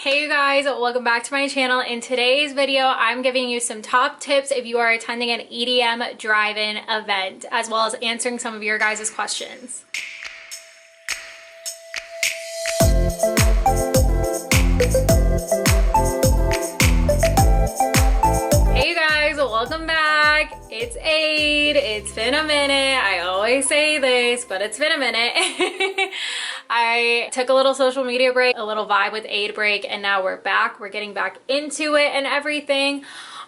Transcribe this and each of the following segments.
Hey you guys, welcome back to my channel. In today's video, I'm giving you some top tips if you are attending an EDM drive-in event, as well as answering some of your guys' questions. Hey you guys, welcome back. It's Aid. It's been a minute. I always say this, but it's been a minute. I took a little social media break, a little vibe with Aid break, and now we're back. We're getting back into it and everything.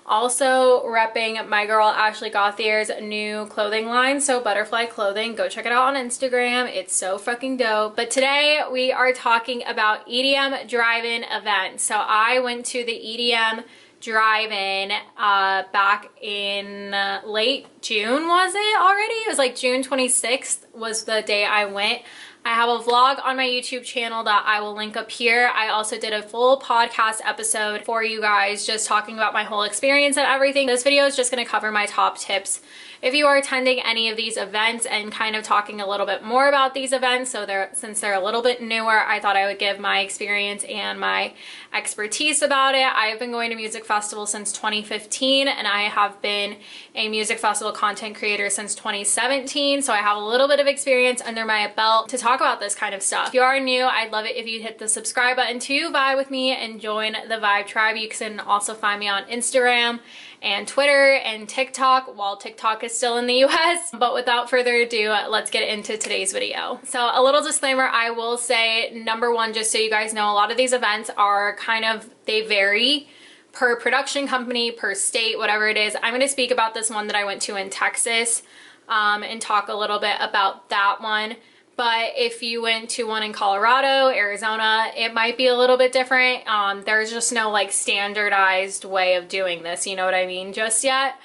Also repping my girl Ashley Gauthier's new clothing line, so Butterfly Clothing. Go check it out on Instagram. It's so fucking dope. But today we are talking about EDM drive-in events. So I went to the EDM drive-in back in late June, was it already? It was like June 26th was the day I went. I have a vlog on my YouTube channel that I will link up here. I also did a full podcast episode for you guys just talking about my whole experience and everything. This video is just going to cover my top tips if you are attending any of these events and kind of talking a little bit more about these events. So since they're a little bit newer, I thought I would give my experience and my expertise about it. I have been going to music festivals since 2015, and I have been a music festival content creator since 2017. So I have a little bit of experience under my belt to talk about this kind of stuff. If you are new, I'd love it if you hit the subscribe button to vibe with me and join the Vibe Tribe. You can also find me on Instagram and Twitter and TikTok, while TikTok is still in the US. But without further ado, let's get into today's video. So a little disclaimer, I will say, number one, just so you guys know, a lot of these events are they vary per production company, per state, whatever it is. I'm going to speak about this one that I went to in Texas and talk a little bit about that one. But if you went to one in Colorado, Arizona, it might be a little bit different. There's just no like standardized way of doing this, you know what I mean, just yet.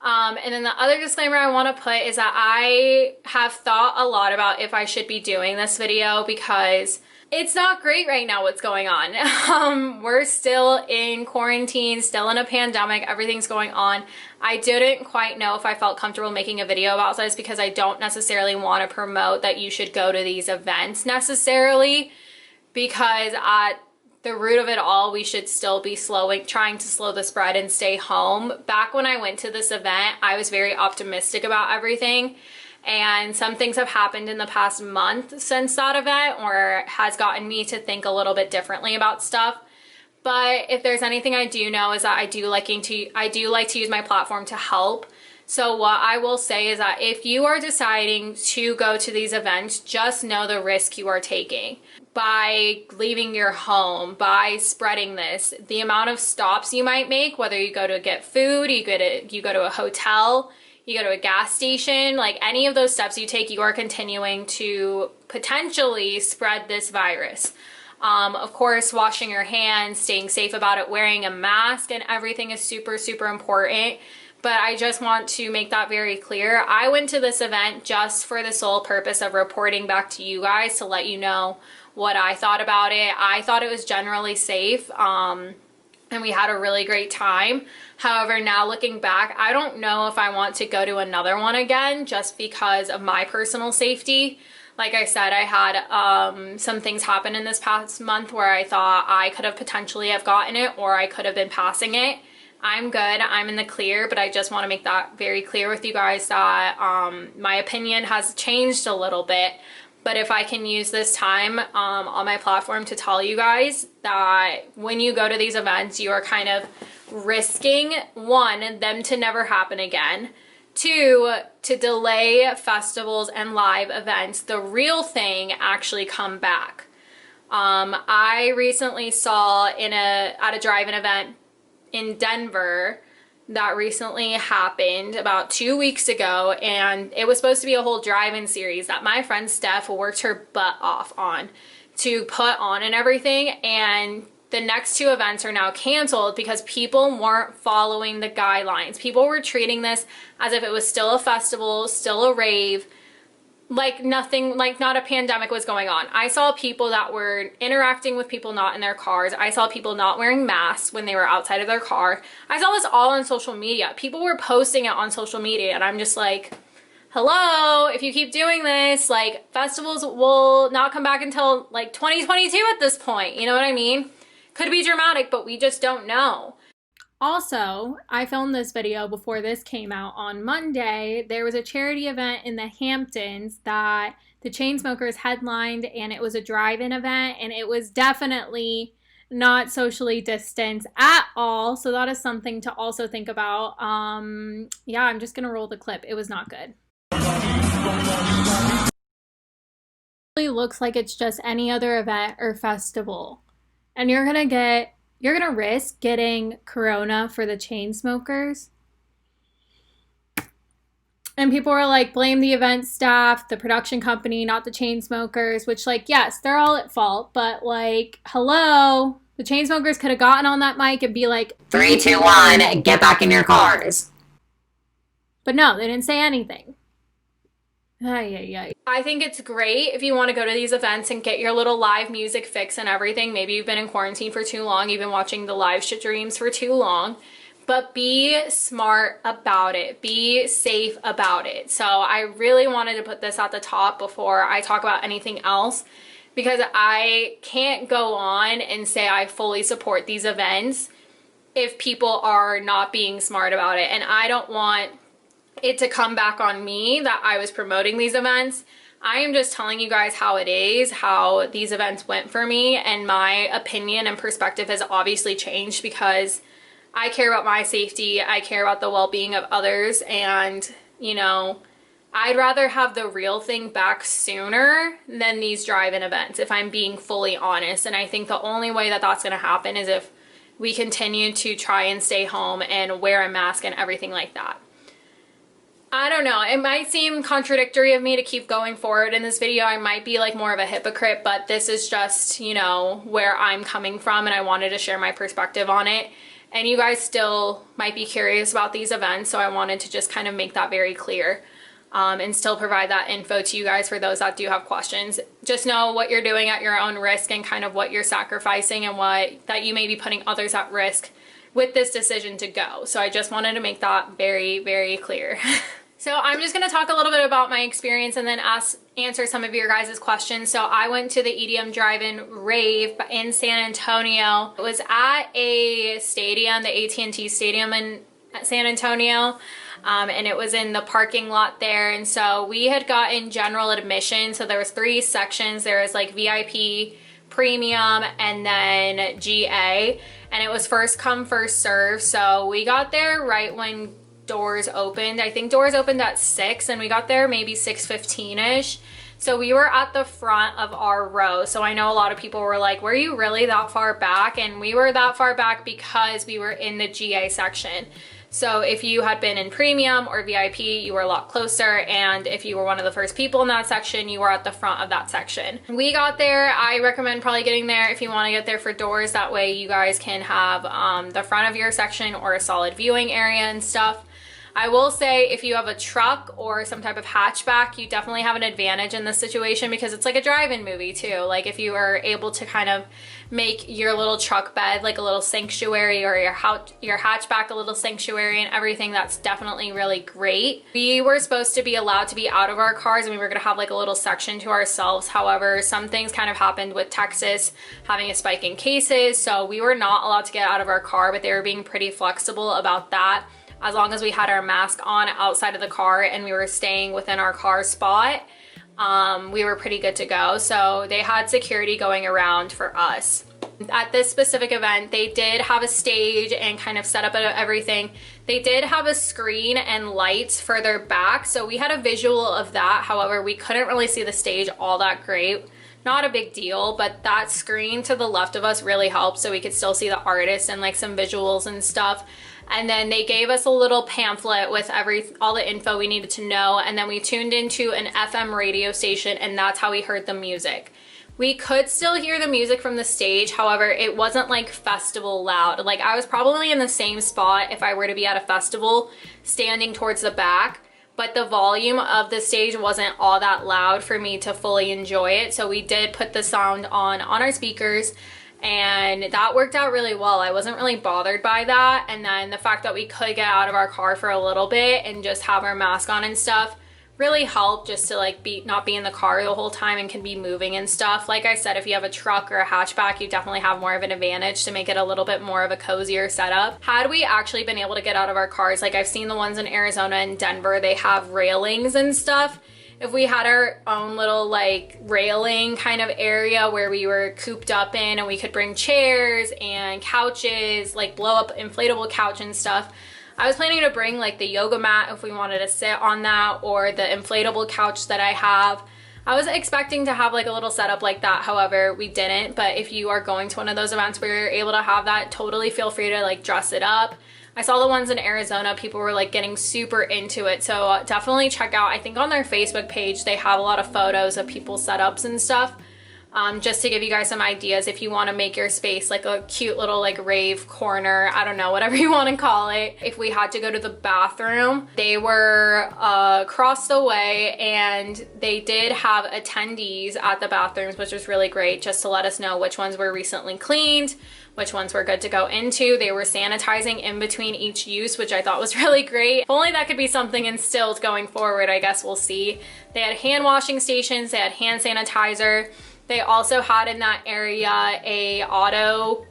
And then the other disclaimer I want to put is that I have thought a lot about if I should be doing this video, because it's not great right now what's going on. We're still in quarantine, still in a pandemic, everything's going on. I didn't quite know if I felt comfortable making a video about this, because I don't necessarily want to promote that you should go to these events necessarily, because at the root of it all, we should still be trying to slow the spread and stay home. Back when I went to this event, I was very optimistic about everything. And some things have happened in the past month since that event, or has gotten me to think a little bit differently about stuff. But if there's anything I do know is that I do like to use my platform to help. So what I will say is that if you are deciding to go to these events, just know the risk you are taking by leaving your home, by spreading this. The amount of stops you might make, whether you go to get food, you go to a hotel, you go to a gas station, like any of those steps you take, you are continuing to potentially spread this virus. Of course, washing your hands, staying safe about it, wearing a mask and everything is super, super important. But I just want to make that very clear. I went to this event just for the sole purpose of reporting back to you guys to let you know what I thought about it. I thought it was generally safe. And we had a really great time. However, now looking back, I don't know if I want to go to another one again just because of my personal safety. Like I said, I had some things happen in this past month where I thought I could have potentially have gotten it, or I could have been passing it. I'm good, I'm in the clear, but I just want to make that very clear with you guys that my opinion has changed a little bit. But if I can use this time on my platform to tell you guys that when you go to these events, you are kind of risking, one, them to never happen again, two, to delay festivals and live events, the real thing, actually come back. I recently saw at a drive-in event in Denver that recently happened about 2 weeks ago, and it was supposed to be a whole drive-in series that my friend Steph worked her butt off on to put on and everything, and the next two events are now canceled because people weren't following the guidelines. People were treating this as if it was still a festival, still a rave, like nothing, like not a pandemic was going on. I saw people that were interacting with people not in their cars. I saw people not wearing masks when they were outside of their car. I saw this all on social media. People were posting it on social media, and I'm just like, hello, if you keep doing this, like, festivals will not come back until like 2022 at this point, you know what I mean? Could be dramatic, but we just don't know. Also, I filmed this video before this came out on Monday. There was a charity event in the Hamptons that the Chainsmokers headlined, and it was a drive-in event, and it was definitely not socially distanced at all. So that is something to also think about. Yeah, I'm just gonna roll the clip. It was not good. It really looks like it's just any other event or festival, and you're gonna risk getting corona for the Chainsmokers. And people were like, blame the event staff, the production company, not the Chainsmokers, which, like, yes, they're all at fault, but, like, hello, the Chainsmokers could have gotten on that mic and be like, 3, 2, 1, get back in your cars. But no, they didn't say anything. I think it's great if you want to go to these events and get your little live music fix and everything. Maybe you've been in quarantine for too long, you've been watching the live streams for too long, but be smart about it. Be safe about it. So I really wanted to put this at the top before I talk about anything else, because I can't go on and say I fully support these events if people are not being smart about it. And I don't want it to come back on me that I was promoting these events. I am just telling you guys how it is, how these events went for me, and my opinion and perspective has obviously changed because I care about my safety, I care about the well-being of others, and, you know, I'd rather have the real thing back sooner than these drive-in events, if I'm being fully honest. And I think the only way that that's going to happen is if we continue to try and stay home and wear a mask and everything like that. I don't know, it might seem contradictory of me to keep going forward in this video. I might be like more of a hypocrite, but this is just, you know, where I'm coming from, and I wanted to share my perspective on it. And you guys still might be curious about these events, so I wanted to just kind of make that very clear, and still provide that info to you guys for those that do have questions. Just know what you're doing at your own risk and kind of what you're sacrificing and that you may be putting others at risk with this decision to go. So I just wanted to make that very, very clear. So I'm just going to talk a little bit about my experience and then answer some of your guys' questions. So I went to the EDM drive-in rave in San Antonio. It was at a stadium, the AT&T Stadium in San Antonio, and it was in the parking lot there. And so we had gotten general admission. So there was 3 sections. There was like VIP, premium, and then GA. And it was first come, first serve. So we got there right when doors opened. I think doors opened at 6 and we got there maybe 6:15ish. So we were at the front of our row. So I know a lot of people were like, were you really that far back? And we were that far back because we were in the GA section. So if you had been in premium or VIP, you were a lot closer. And if you were one of the first people in that section, you were at the front of that section. We got there. I recommend probably getting there if you want to get there for doors. That way you guys can have the front of your section or a solid viewing area and stuff. I will say if you have a truck or some type of hatchback, you definitely have an advantage in this situation because it's like a drive-in movie too. Like if you are able to kind of make your little truck bed like a little sanctuary, or your hatchback a little sanctuary and everything, that's definitely really great. We were supposed to be allowed to be out of our cars and we were going to have like a little section to ourselves. However, some things kind of happened with Texas having a spike in cases, so we were not allowed to get out of our car, but they were being pretty flexible about that. As long as we had our mask on outside of the car and we were staying within our car spot, we were pretty good to go. So they had security going around for us. At this specific event, they did have a stage and kind of set up everything. They did have a screen and lights further back, so we had a visual of that. However, we couldn't really see the stage all that great. Not a big deal, but that screen to the left of us really helped so we could still see the artist and like some visuals and stuff. And then they gave us a little pamphlet with all the info we needed to know, and then we tuned into an FM radio station, and that's how we heard the music. We could still hear the music from the stage, however, it wasn't like festival loud. Like I was probably in the same spot if I were to be at a festival, standing towards the back, but the volume of the stage wasn't all that loud for me to fully enjoy it. So we did put the sound on our speakers, and that worked out really well. I wasn't really bothered by that. And then the fact that we could get out of our car for a little bit and just have our mask on and stuff really help just to like not be in the car the whole time and can be moving and stuff. Like I said, if you have a truck or a hatchback, you definitely have more of an advantage to make it a little bit more of a cozier setup. Had we actually been able to get out of our cars, like I've seen the ones in Arizona and Denver, they have railings and stuff. If we had our own little like railing kind of area where we were cooped up in and we could bring chairs and couches, like blow up inflatable couch and stuff. I was planning to bring like the yoga mat if we wanted to sit on that, or the inflatable couch that I have. I was expecting to have like a little setup like that, however we didn't. But if you are going to one of those events where you're able to have that, totally feel free to like dress it up. I saw the ones in Arizona, people were like getting super into it, so definitely check out, I think on their Facebook page they have a lot of photos of people's setups and stuff, just to give you guys some ideas if you want to make your space like a cute little like rave corner, I don't know, whatever you want to call it. If we had to go to the bathroom, they were across the way, and they did have attendees at the bathrooms, which was really great, just to let us know which ones were recently cleaned, which ones were good to go into. They were sanitizing in between each use, which I thought was really great. If only that could be something instilled going forward, I guess we'll see. They had hand washing stations, they had hand sanitizer. They also had in that area a auto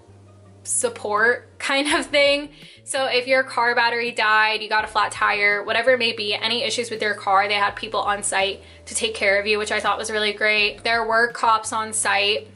support kind of thing. So if your car battery died, you got a flat tire, whatever it may be, any issues with your car, they had people on site to take care of you, which I thought was really great. There were cops on site.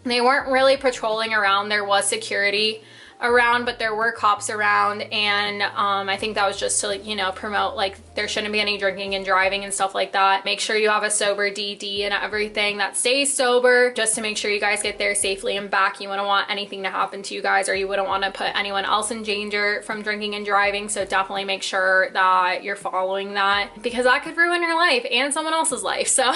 They weren't really patrolling around. There was security around, but there were cops around, and I think that was just to, you know, promote like there shouldn't be any drinking and driving and stuff like that. Make sure you have a sober DD and everything that stays sober, just to make sure you guys get there safely and back. You wouldn't want anything to happen to you guys, or you wouldn't want to put anyone else in danger from drinking and driving, so definitely make sure that you're following that, because that could ruin your life and someone else's life. So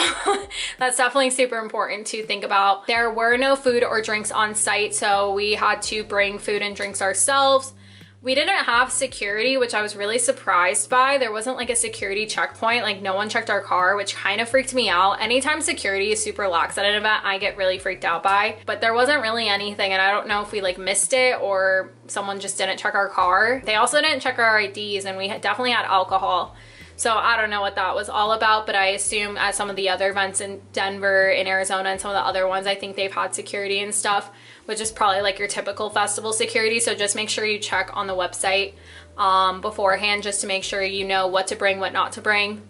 that's definitely super important to think about. There were no food or drinks on site, so we had to bring food and drinks ourselves. We didn't have security, which I was really surprised by. There wasn't like a security checkpoint, like no one checked our car, which kind of freaked me out. Anytime security is super lax at an event, I get really freaked out by, but there wasn't really anything, and I don't know if we like missed it or someone just didn't check our car. They also didn't check our IDs, and we definitely had alcohol. So I don't know what that was all about, but I assume at some of the other events in Denver, in Arizona, and some of the other ones, I think they've had security and stuff, which is probably like your typical festival security. So just make sure you check on the website beforehand, just to make sure you know what to bring, what not to bring.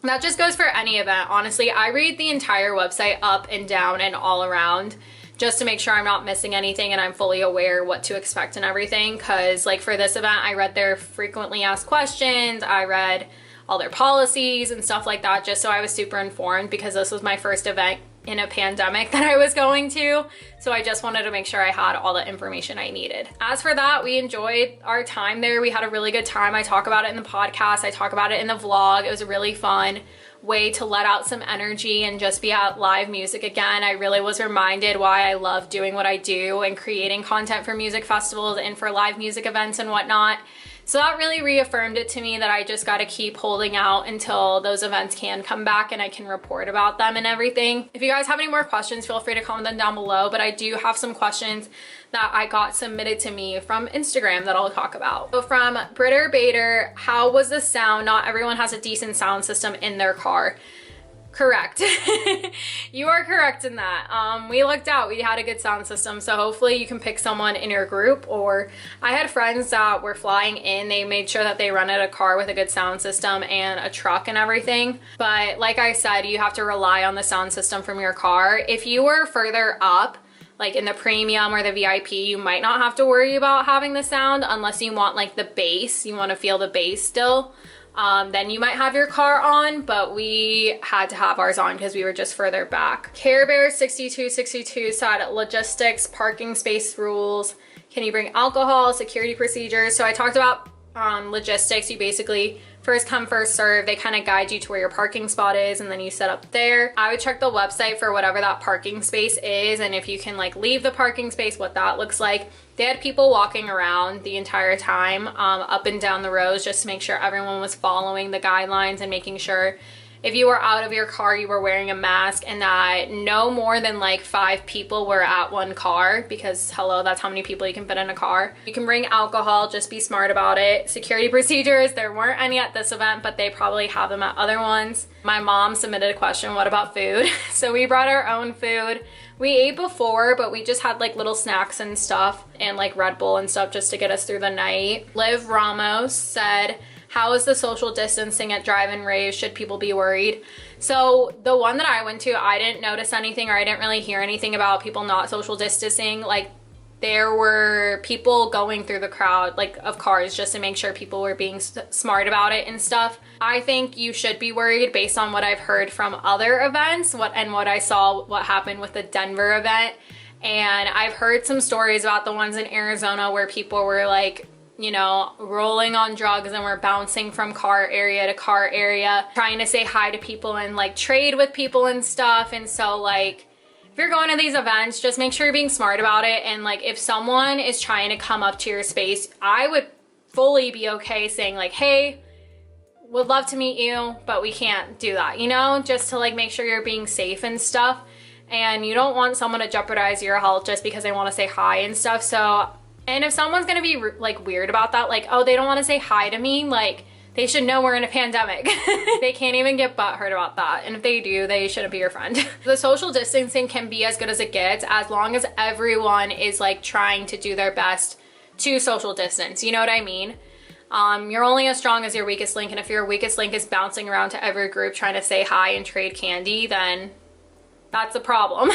That just goes for any event. Honestly, I read the entire website up and down and all around, just to make sure I'm not missing anything and I'm fully aware what to expect and everything. Because like for this event, I read their frequently asked questions, I read all their policies and stuff like that, just so I was super informed, because this was my first event in a pandemic that I was going to. So I just wanted to make sure I had all the information I needed. As for that, we enjoyed our time there. We had a really good time. I talk about it in the podcast. I talk about it in the vlog. It was a really fun way to let out some energy and just be at live music again. I really was reminded why I love doing what I do and creating content for music festivals and for live music events and whatnot. So that really reaffirmed it to me that I just got to keep holding out until those events can come back and I can report about them and everything. If you guys have any more questions, feel free to comment them down below, but I do have some questions that I got submitted to me from Instagram that I'll talk about. So from Britter Bader, how was the sound? Not everyone has a decent sound system in their car. Correct. You are correct in that. We looked out, we had a good sound system, so hopefully you can pick someone in your group. Or I had friends that were flying in, they made sure that they rented a car with a good sound system and a truck and everything. But like I said, you have to rely on the sound system from your car. If you were further up, like in the premium or the VIP, you might not have to worry about having the sound, unless you want like the bass, you want to feel the bass still. Then you might have your car on, but we had to have ours on because we were just further back. Care Bear 6262 said logistics, parking space rules, can you bring alcohol, security procedures. So I talked about logistics. You basically first come first serve. They kind of guide you to where your parking spot is, and then you set up there. I would check the website for whatever that parking space is, and if you can like leave the parking space, what that looks like. They had people walking around the entire time up and down the rows, just to make sure everyone was following the guidelines and making sure if you were out of your car, you were wearing a mask, and that no more than like 5 people were at one car, because hello, that's how many people you can fit in a car. You can bring alcohol, just be smart about it. Security procedures, there weren't any at this event, but they probably have them at other ones. My mom submitted a question, what about food? So we brought our own food. We ate before, but we just had like little snacks and stuff and like Red Bull and stuff just to get us through the night. Liv Ramos said, how is the social distancing at drive-in raves? Should people be worried? So the one that I went to, I didn't notice anything, or I didn't really hear anything about people not social distancing. Like, there were people going through the crowd, like, of cars, just to make sure people were being smart about it and stuff. I think you should be worried based on what I've heard from other events, what I saw what happened with the Denver event. And I've heard some stories about the ones in Arizona where people were like, you know, rolling on drugs and were bouncing from car area to car area, trying to say hi to people and like trade with people and stuff. And so like, if you're going to these events, just make sure you're being smart about it. And like, if someone is trying to come up to your space, I would fully be okay saying like, hey, would love to meet you, but we can't do that, you know, just to like make sure you're being safe and stuff. And you don't want someone to jeopardize your health just because they want to say hi and stuff. So, and if someone's gonna be like weird about that, like, oh, they don't want to say hi to me, like, they should know we're in a pandemic. They can't even get butthurt about that. And if they do, they shouldn't be your friend. The social distancing can be as good as it gets as long as everyone is like trying to do their best to social distance. You know what I mean? You're only as strong as your weakest link. And if your weakest link is bouncing around to every group trying to say hi and trade candy, then that's a problem.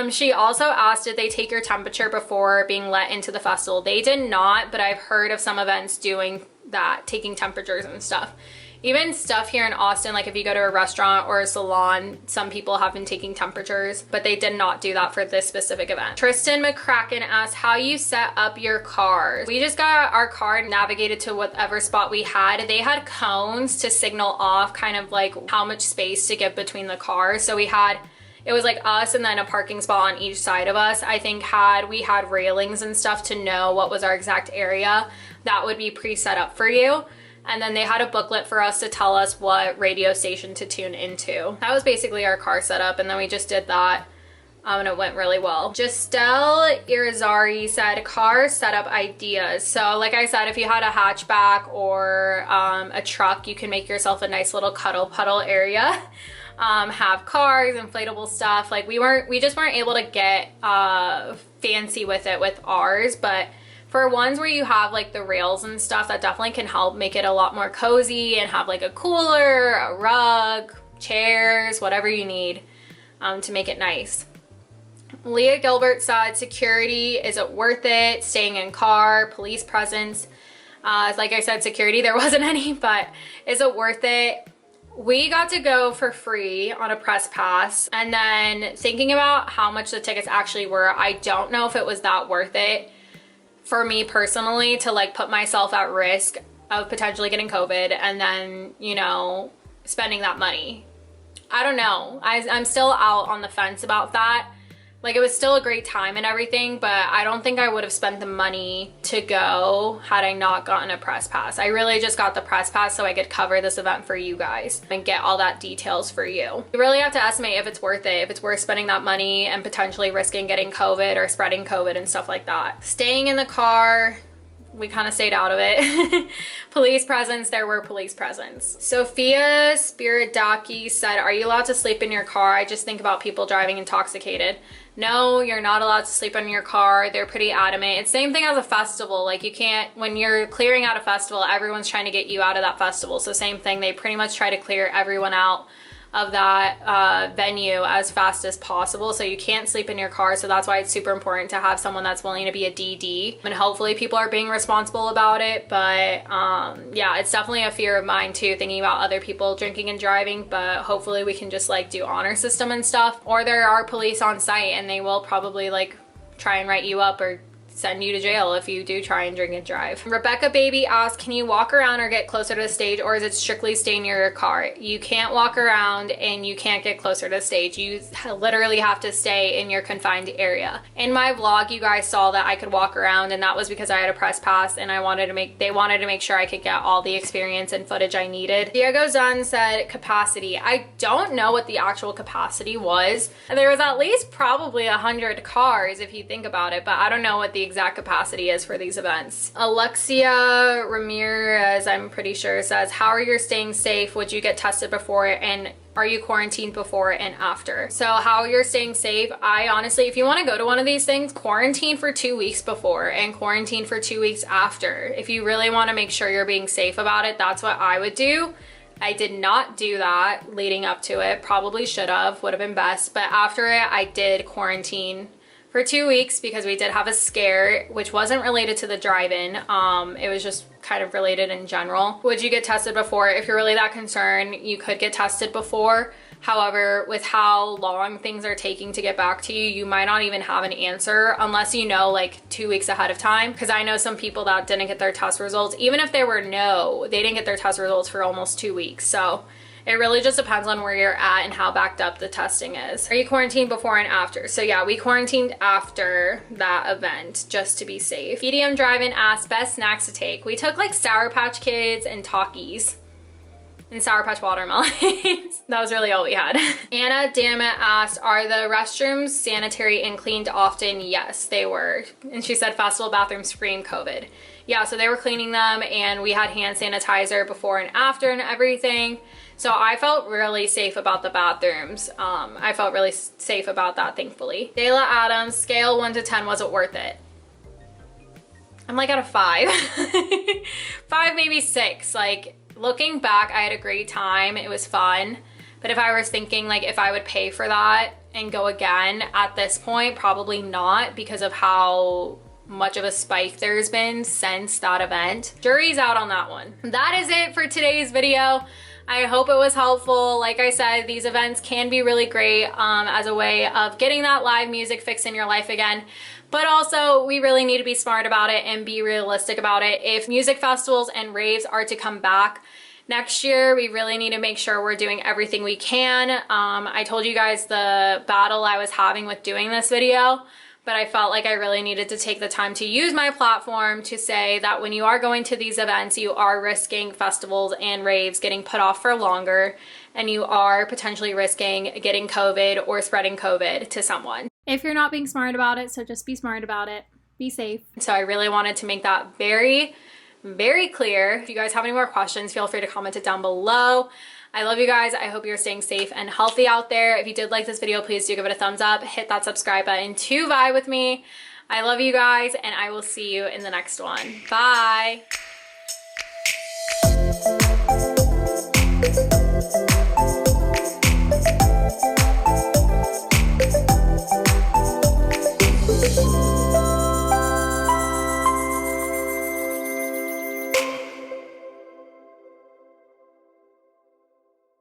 She also asked, did they take your temperature before being let into the festival? They did not, but I've heard of some events doing that, taking temperatures and stuff. Even stuff here in Austin, like if you go to a restaurant or a salon, some people have been taking temperatures, but they did not do that for this specific event. Tristan McCracken asked how you set up your cars. We just got our car navigated to whatever spot we had. They had cones to signal off kind of like how much space to give between the cars. So we had, it was like us and then a parking spot on each side of us. I think we had railings and stuff to know what was our exact area, that would be pre-set up for you. And then they had a booklet for us to tell us what radio station to tune into. That was basically our car setup, and then we just did that. And it went really well. Giselle Irizarry said car setup ideas. So like I said, if you had a hatchback or a truck, you can make yourself a nice little cuddle puddle area. Have cars, inflatable stuff. Like we just weren't able to get fancy with it with ours, but for ones where you have like the rails and stuff, that definitely can help make it a lot more cozy and have like a cooler, a rug, chairs, whatever you need to make it nice. Leah Gilbert said security, is it worth it? Staying in car, police presence. Like I said, security, there wasn't any, but is it worth it? We got to go for free on a press pass, and then thinking about how much the tickets actually were, I don't know if it was that worth it for me personally to like put myself at risk of potentially getting COVID and then, you know, spending that money. I don't know. I'm still out on the fence about that. Like, it was still a great time and everything, but I don't think I would have spent the money to go had I not gotten a press pass. I really just got the press pass so I could cover this event for you guys and get all that details for you. You really have to estimate if it's worth it, if it's worth spending that money and potentially risking getting COVID or spreading COVID and stuff like that. Staying in the car, we kind of stayed out of it. Police presence, there were police presence. Sophia Spiridaki said, are you allowed to sleep in your car? I just think about people driving intoxicated. No, you're not allowed to sleep in your car. They're pretty adamant. It's the same thing as a festival. Like, you can't, when you're clearing out a festival, everyone's trying to get you out of that festival. So same thing, they pretty much try to clear everyone out of that venue as fast as possible. So you can't sleep in your car. So that's why it's super important to have someone that's willing to be a DD. And hopefully people are being responsible about it. But yeah, it's definitely a fear of mine too, thinking about other people drinking and driving. But hopefully we can just like do honor system and stuff. Or there are police on site and they will probably like try and write you up or send you to jail if you do try and drink and drive. Rebecca Baby asked, can you walk around or get closer to the stage, or is it strictly stay near your car? You can't walk around and you can't get closer to the stage. You literally have to stay in your confined area. In my vlog, you guys saw that I could walk around, and that was because I had a press pass and they wanted to make sure I could get all the experience and footage I needed. Diego Dunn said capacity. I don't know what the actual capacity was. There was at least probably 100 cars if you think about it, but I don't know what the exact capacity is for these events. Alexia Ramirez, I'm pretty sure, says, how are you staying safe? Would you get tested before, and are you quarantined before and after? So how you're staying safe, I honestly, if you want to go to one of these things, quarantine for 2 weeks before and quarantine for 2 weeks after. If you really want to make sure you're being safe about it, that's what I would do. I did not do that leading up to it. Probably should have, would have been best. But after it, I did quarantine for 2 weeks because we did have a scare, which wasn't related to the drive-in. It was just kind of related in general. Would you get tested before? If you're really that concerned, you could get tested before. However, with how long things are taking to get back to you, you might not even have an answer unless you know like 2 weeks ahead of time. Because I know some people that didn't get their test results, even if they were no, they didn't get their test results for almost 2 weeks. So it really just depends on where you're at and how backed up the testing is. Are you quarantined before and after? So yeah, we quarantined after that event just to be safe. BDM Drive-In asked, best snacks to take. We took like Sour Patch Kids and Takis and Sour Patch watermelons. That was really all we had. Anna Dammit asked, are the restrooms sanitary and cleaned often? Yes, they were. And she said festival bathrooms scream COVID. Yeah, so they were cleaning them, and we had hand sanitizer before and after and everything. So I felt really safe about the bathrooms. I felt really safe about that, thankfully. Dayla Adams, scale 1 to 10, was it worth it? I'm like at a 5. 5, maybe 6. Like, looking back, I had a great time. It was fun. But if I was thinking like if I would pay for that and go again at this point, probably not, because of how much of a spike there's been since that event. Jury's out on that one. That is it for today's video. I hope it was helpful. Like I said, these events can be really great as a way of getting that live music fix in your life again. But also, we really need to be smart about it and be realistic about it. If music festivals and raves are to come back next year, we really need to make sure we're doing everything we can. I told you guys the battle I was having with doing this video, but I felt like I really needed to take the time to use my platform to say that when you are going to these events, you are risking festivals and raves getting put off for longer, and you are potentially risking getting COVID or spreading COVID to someone. If you're not being smart about it, so just be smart about it. Be safe. So I really wanted to make that very, very clear. If you guys have any more questions, feel free to comment it down below. I love you guys. I hope you're staying safe and healthy out there. If you did like this video, please do give it a thumbs up. Hit that subscribe button to vibe with me. I love you guys, and I will see you in the next one. Bye.